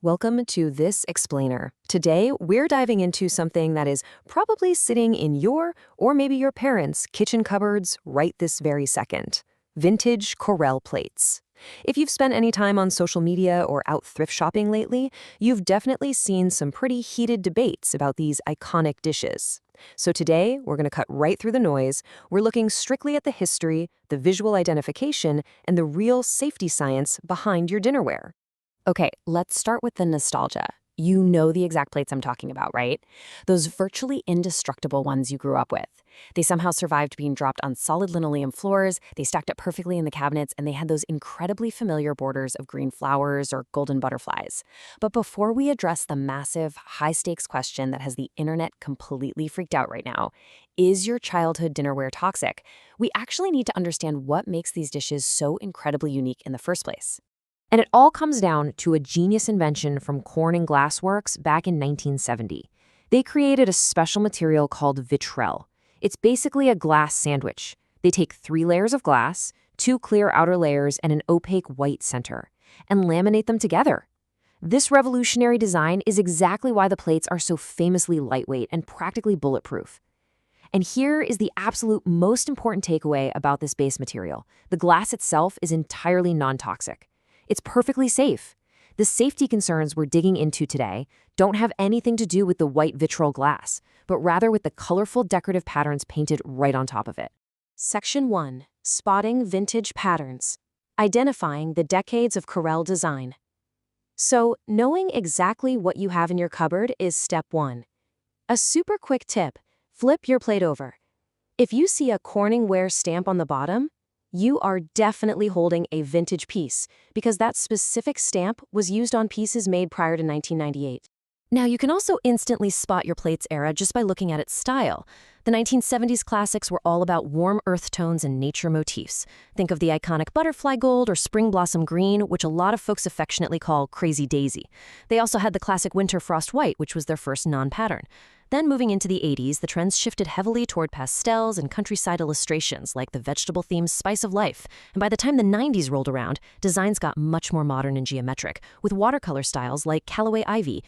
Welcome to This Explainer. Today, we're diving into something that is probably sitting in your or maybe your parents' kitchen cupboards right this very second. Vintage Corelle plates. If you've spent any time on social media or out thrift shopping lately, you've definitely seen some pretty heated debates about these iconic dishes. So today, we're going to cut right through the noise. We're looking strictly at the history, the visual identification, and the real safety science behind your dinnerware. Okay, let's start with the nostalgia. You know the exact plates I'm talking about, right? Those virtually indestructible ones you grew up with. They somehow survived being dropped on solid linoleum floors, they stacked up perfectly in the cabinets, and they had those incredibly familiar borders of green flowers or golden butterflies. But before we address the massive, high-stakes question that has the internet completely freaked out right now, is your childhood dinnerware toxic? We actually need to understand what makes these dishes so incredibly unique in the first place. And it all comes down to a genius invention from Corning Glass Works back in 1970. They created a special material called Vitrelle. It's basically a glass sandwich. They take 3 layers of glass, 2 clear outer layers, and an opaque white center, and laminate them together. This revolutionary design is exactly why the plates are so famously lightweight and practically bulletproof. And here is the absolute most important takeaway about this base material. The glass itself is entirely non-toxic. It's perfectly safe. The safety concerns we're digging into today don't have anything to do with the white Vitrelle glass, but rather with the colorful decorative patterns painted right on top of it. Section 1. Spotting Vintage Patterns. Identifying the decades of Corelle design. So, knowing exactly what you have in your cupboard is step 1. A super quick tip: flip your plate over. If you see a Corning ware stamp on the bottom, you are definitely holding a vintage piece, because that specific stamp was used on pieces made prior to 1998. Now, you can also instantly spot your plate's era just by looking at its style. The 1970s classics were all about warm earth tones and nature motifs. Think of the iconic butterfly gold or spring blossom green, which a lot of folks affectionately call crazy daisy. They also had the classic winter frost white, which was their first non-pattern. Then moving into the 80s, the trends shifted heavily toward pastels and countryside illustrations like the vegetable-themed Spice of Life. And by the time the 90s rolled around, designs got much more modern and geometric, with watercolor styles like Callaway Ivy.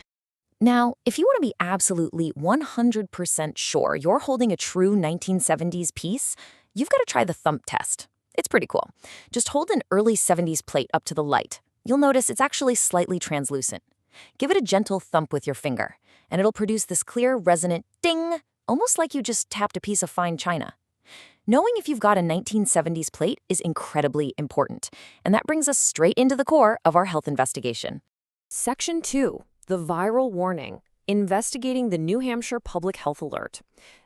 Now, if you want to be absolutely 100% sure you're holding a true 1970s piece, you've got to try the thump test. It's pretty cool. Just hold an early 70s plate up to the light. You'll notice it's actually slightly translucent. Give it a gentle thump with your finger, and it'll produce this clear, resonant ding, almost like you just tapped a piece of fine china. Knowing if you've got a 1970s plate is incredibly important, and that brings us straight into the core of our health investigation. Section 2. The viral warning. Investigating the New Hampshire Public Health Alert.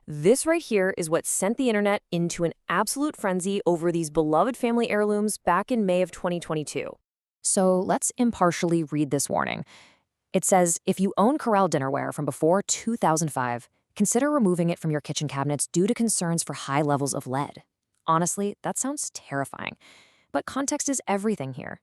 This right here is what sent the internet into an absolute frenzy over these beloved family heirlooms back in May of 2022. So let's impartially read this warning. It says, if you own Corelle dinnerware from before 2005, consider removing it from your kitchen cabinets due to concerns for high levels of lead. Honestly, that sounds terrifying. But context is everything here.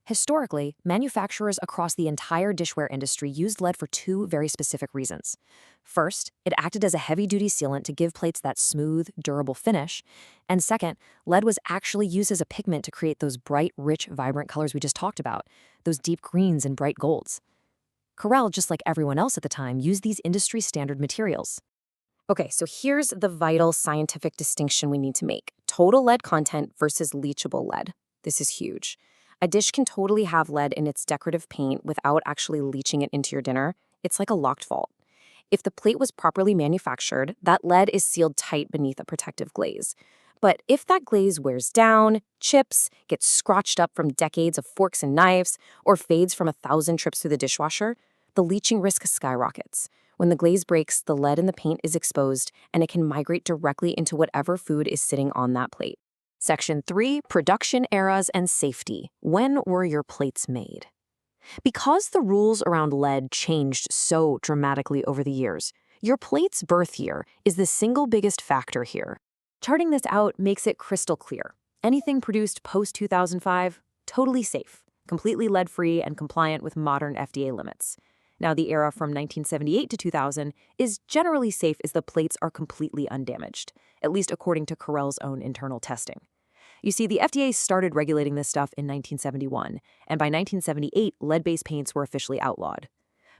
Historically, manufacturers across the entire dishware industry used lead for 2 very specific reasons. First, it acted as a heavy-duty sealant to give plates that smooth, durable finish. And second, lead was actually used as a pigment to create those bright, rich, vibrant colors we just talked about, those deep greens and bright golds. Corelle, just like everyone else at the time, used these industry-standard materials. Okay, so here's the vital scientific distinction we need to make: total lead content versus leachable lead. This is huge. A dish can totally have lead in its decorative paint without actually leaching it into your dinner. It's like a locked vault. If the plate was properly manufactured, that lead is sealed tight beneath a protective glaze. But if that glaze wears down, chips, gets scratched up from decades of forks and knives, or fades from 1,000 trips through the dishwasher, the leaching risk skyrockets. When the glaze breaks, the lead in the paint is exposed, and it can migrate directly into whatever food is sitting on that plate. Section 3. Production eras and safety. When were your plates made? Because the rules around lead changed so dramatically over the years, your plate's birth year is the single biggest factor here. Charting this out makes it crystal clear. Anything produced post-2005, totally safe, completely lead-free and compliant with modern FDA limits. Now, the era from 1978 to 2000 is generally safe as the plates are completely undamaged, at least according to Corelle's own internal testing. You see, the FDA started regulating this stuff in 1971, and by 1978, lead-based paints were officially outlawed.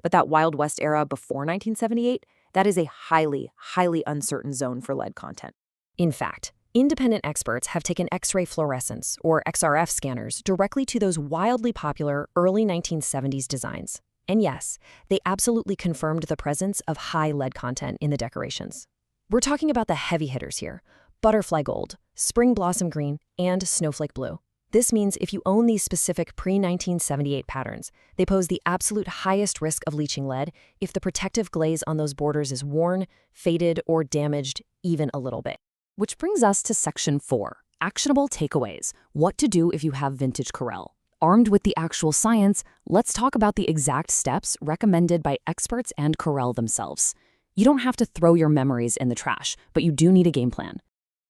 But that Wild West era before 1978, that is a highly, highly uncertain zone for lead content. In fact, independent experts have taken X-ray fluorescence, or XRF scanners, directly to those wildly popular early 1970s designs. And yes, they absolutely confirmed the presence of high lead content in the decorations. We're talking about the heavy hitters here: butterfly gold, spring blossom green, and snowflake blue. This means if you own these specific pre-1978 patterns, they pose the absolute highest risk of leaching lead if the protective glaze on those borders is worn, faded, or damaged even a little bit. Which brings us to Section 4, Actionable Takeaways, what to do if you have vintage Corelle. Armed with the actual science, let's talk about the exact steps recommended by experts and Corelle themselves. You don't have to throw your memories in the trash, but you do need a game plan.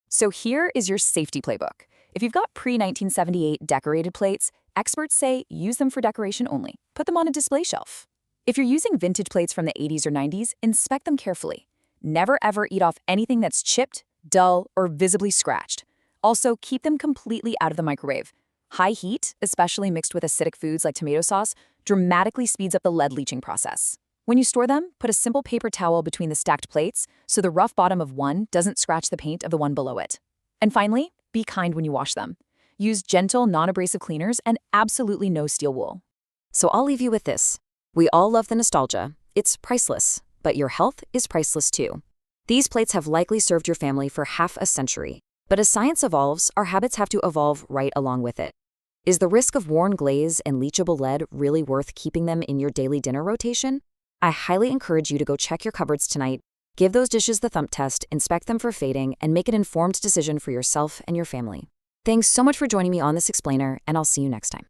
So here is your safety playbook. If you've got pre-1978 decorated plates, experts say use them for decoration only. Put them on a display shelf. If you're using vintage plates from the 80s or 90s, inspect them carefully. Never ever eat off anything that's chipped, dull, or visibly scratched. Also, keep them completely out of the microwave. High heat, especially mixed with acidic foods like tomato sauce, dramatically speeds up the lead leaching process. When you store them, put a simple paper towel between the stacked plates so the rough bottom of one doesn't scratch the paint of the one below it. And finally, be kind when you wash them. Use gentle, non-abrasive cleaners and absolutely no steel wool. So I'll leave you with this. We all love the nostalgia. It's priceless, but your health is priceless too. These plates have likely served your family for half a century, but as science evolves, our habits have to evolve right along with it. Is the risk of worn glaze and leachable lead really worth keeping them in your daily dinner rotation? I highly encourage you to go check your cupboards tonight, give those dishes the thump test, inspect them for fading, and make an informed decision for yourself and your family. Thanks so much for joining me on this explainer, and I'll see you next time.